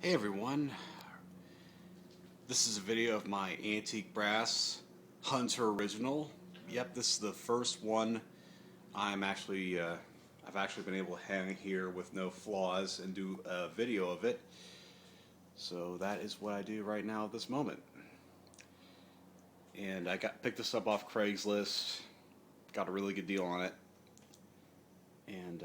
Hey everyone, this is a video of my antique brass Hunter original. Yep, this is the first one I've actually been able to hang here with no flaws and do a video of it. So that is what I do right now at this moment. And I picked this up off Craigslist, got a really good deal on it. And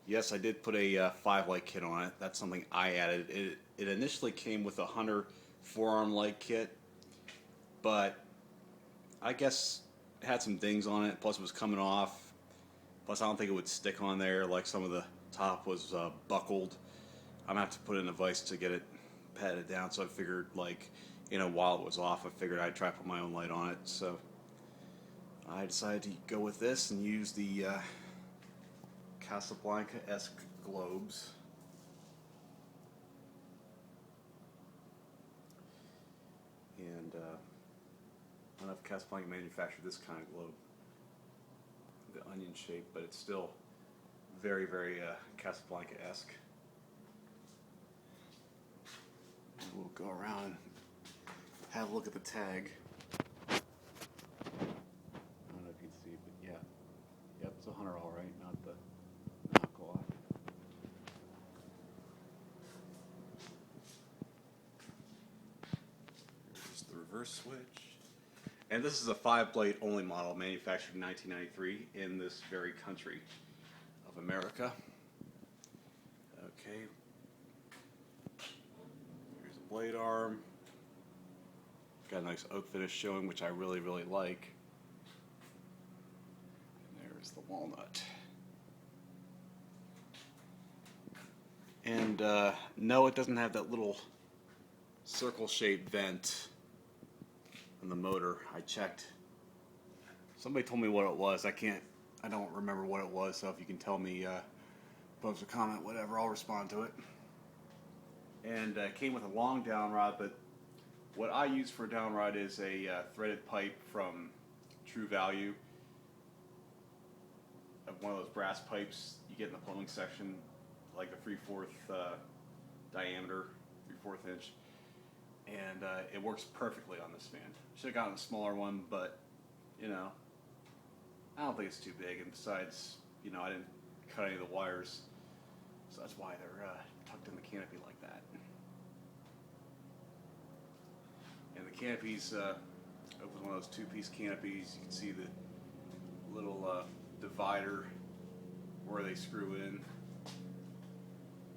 yes, I did put a 5 light kit on it. That's something I added. It initially came with a Hunter 4-arm light kit, but I guess it had some dings on it. Plus, it was coming off. Plus, I don't think it would stick on there. Like some of the top was buckled. I'm gonna have to put it in a vise to get it patted down. So I figured, like, while it was off, I figured I'd try to put my own light on it. So I decided to go with this and use the Casablanca-esque globes. And I don't know if Casablanca manufactured this kind of globe, the onion shape, but it's still very, very Casablanca-esque. And we'll go around and have a look at the tag. I don't know if you can see, but yeah. Yep, it's a Hunter all right, not the knockoff. Here's the reverse switch. And this is a 5-blade only model manufactured in 1993 in this very country of America. Okay. Here's a blade arm. Got a nice oak finish showing, which I really, really like. And there's the walnut. And no, it doesn't have that little circle-shaped vent on the motor. I checked. Somebody told me what it was. I don't remember what it was, so if you can tell me, post a comment, whatever, I'll respond to it. And it came with a long down rod, but what I use for a down rod is a threaded pipe from True Value. One of those brass pipes you get in the plumbing section, like the 3/4 diameter, 3/4 inch. And it works perfectly on this fan. Should have gotten a smaller one, but I don't think it's too big. And besides, I didn't cut any of the wires, so that's why they're tucked in the canopy like that. And the canopy's open one of those 2-piece canopies. You can see the little divider where they screw in.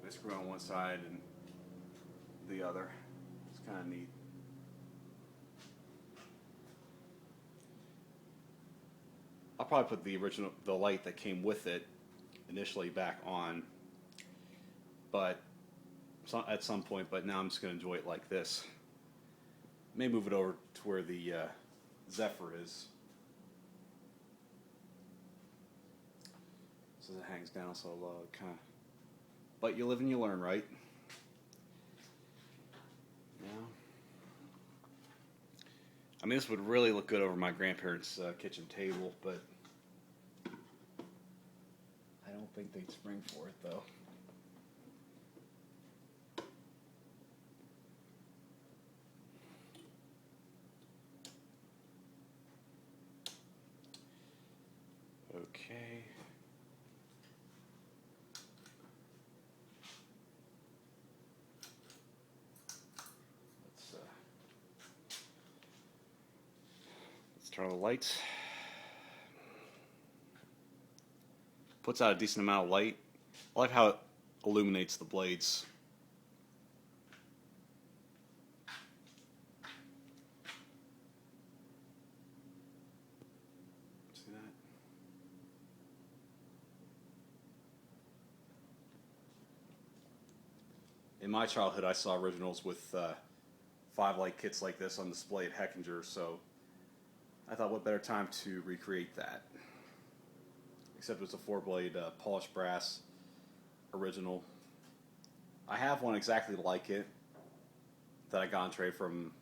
They screw on one side and the other. It's kind of neat. I'll probably put the light that came with it initially back on, but at some point. But now I'm just going to enjoy it like this. May move it over to where the Zephyr is, so it hangs down so low, kind of. But you live and you learn, right? I mean, this would really look good over my grandparents' kitchen table, but I don't think they'd spring for it, though. Okay. Let's turn on the lights. Puts out a decent amount of light. I like how it illuminates the blades. See that? In my childhood, I saw originals with 5-light kits like this on display at Heckinger, so I thought what better time to recreate that. Except it was a 4-blade polished brass original. I have one exactly like it that I got on trade from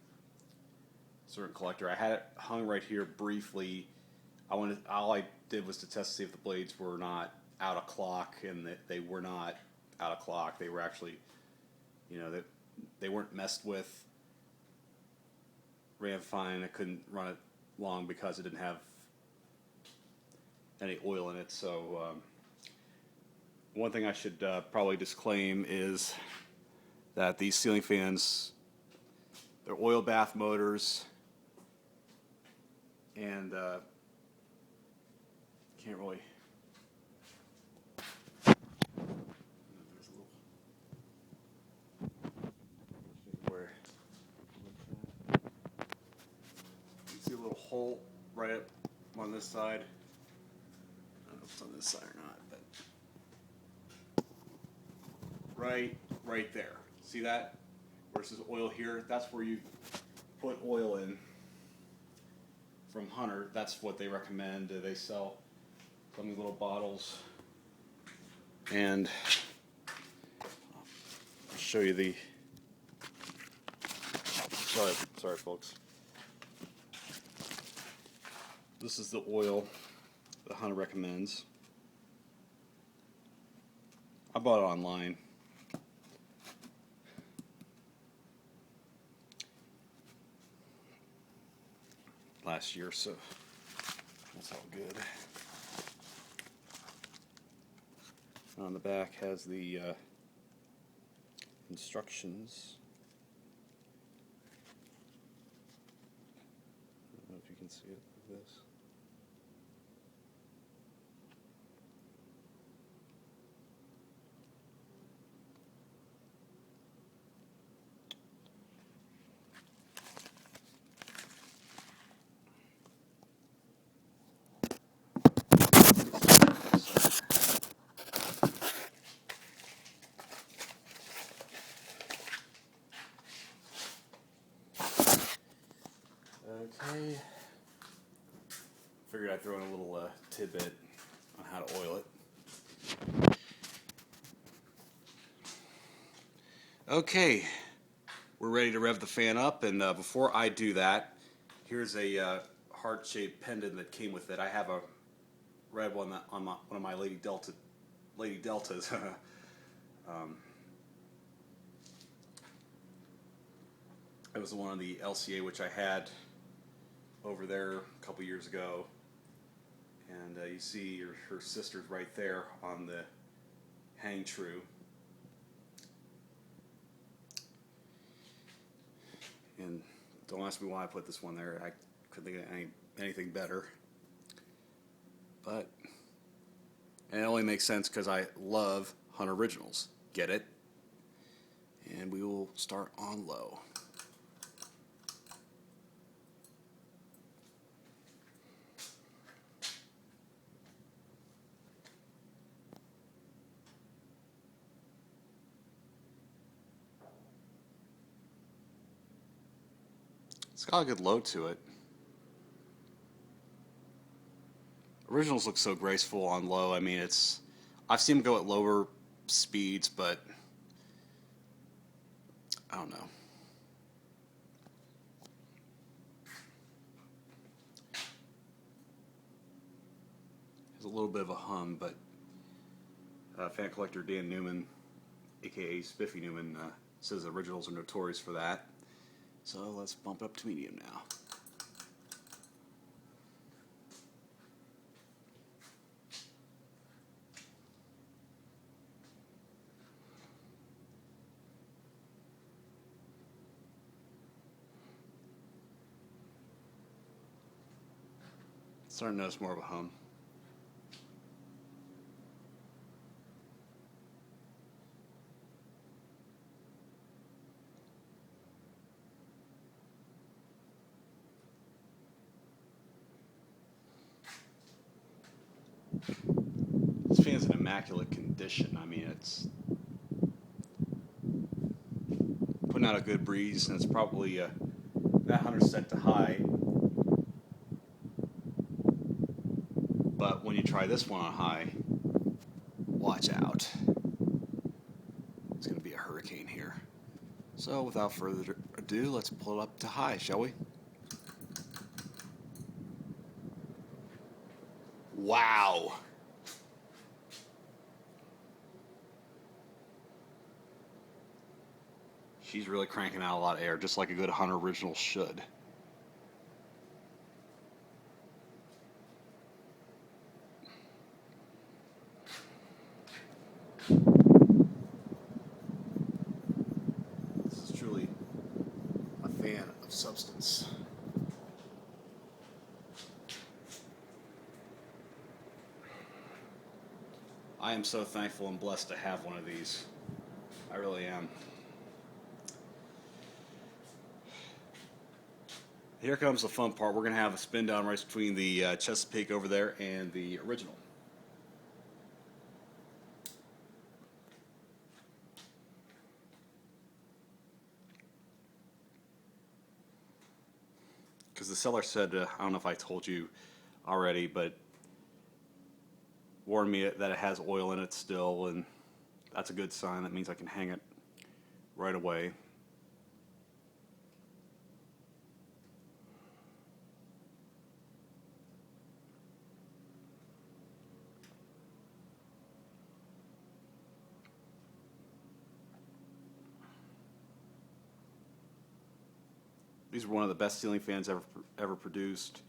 a certain collector. I had it hung right here briefly. All I did was to test to see if the blades were not out of clock and that they were not out of clock. They were actually, you know, they weren't messed with. Ran fine. I couldn't run it long because it didn't have any oil in it. So one thing I should probably disclaim is that these ceiling fans, they're oil bath motors, and can't really. There's a little where you see a little hole right up on this side. I don't know if it's on this side or not, but right there. See that? Versus oil here. That's where you put oil in. From Hunter, that's what they recommend. They sell some little bottles, and I'll show you the. Sorry, folks. This is the oil that Hunter recommends. I bought it online. Last year, so that's all good. On the back has the instructions. I don't know if you can see it like this. Okay. Figured I'd throw in a little tidbit on how to oil it. Okay, we're ready to rev the fan up, and before I do that, here's a heart-shaped pendant that came with it. I have a red one on one of my Lady Deltas. It was the one on the LCA, which I had over there a couple years ago, and you see her sister's right there on the hang true. And don't ask me why I put this one there. I couldn't think of anything better. But and it only makes sense because I love Hunter Originals. Get it? And we will start on low. It's got a good load to it. Originals look so graceful on low. I mean, I've seen them go at lower speeds, but I don't know. There's a little bit of a hum, but fan collector Dan Newman, aka Spiffy Newman, says originals are notorious for that. So let's bump it up to medium now. Starting to notice more of a hum. This fan's in immaculate condition. I mean, it's putting out a good breeze, and it's probably that 100 set to high. But when you try this one on high, watch out. It's going to be a hurricane here. So without further ado, let's pull it up to high, shall we? Wow. She's really cranking out a lot of air, just like a good Hunter original should. This is truly a fan of substance. I am so thankful and blessed to have one of these. I really am. Here comes the fun part. We're going to have a spin down race between the Chesapeake over there and the original. Because the seller said, I don't know if I told you already, but warned me that it has oil in it still, and that's a good sign. That means I can hang it right away. These were one of the best ceiling fans ever produced.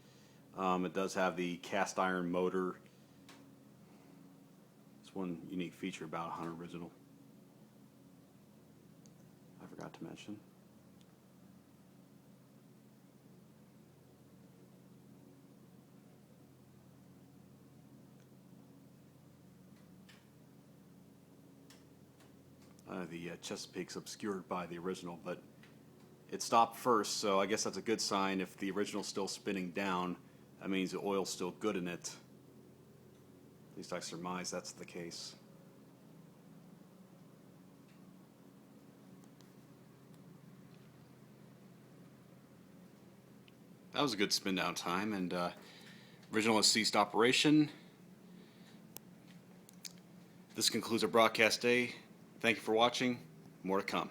It does have the cast iron motor. It's one unique feature about a Hunter original. I forgot to mention. The Chesapeake's obscured by the original, but it stopped first, so I guess that's a good sign. If the original's still spinning down, that means the oil's still good in it. At least I surmise that's the case. That was a good spin down time, and original has ceased operation. This concludes our broadcast day. Thank you for watching. More to come.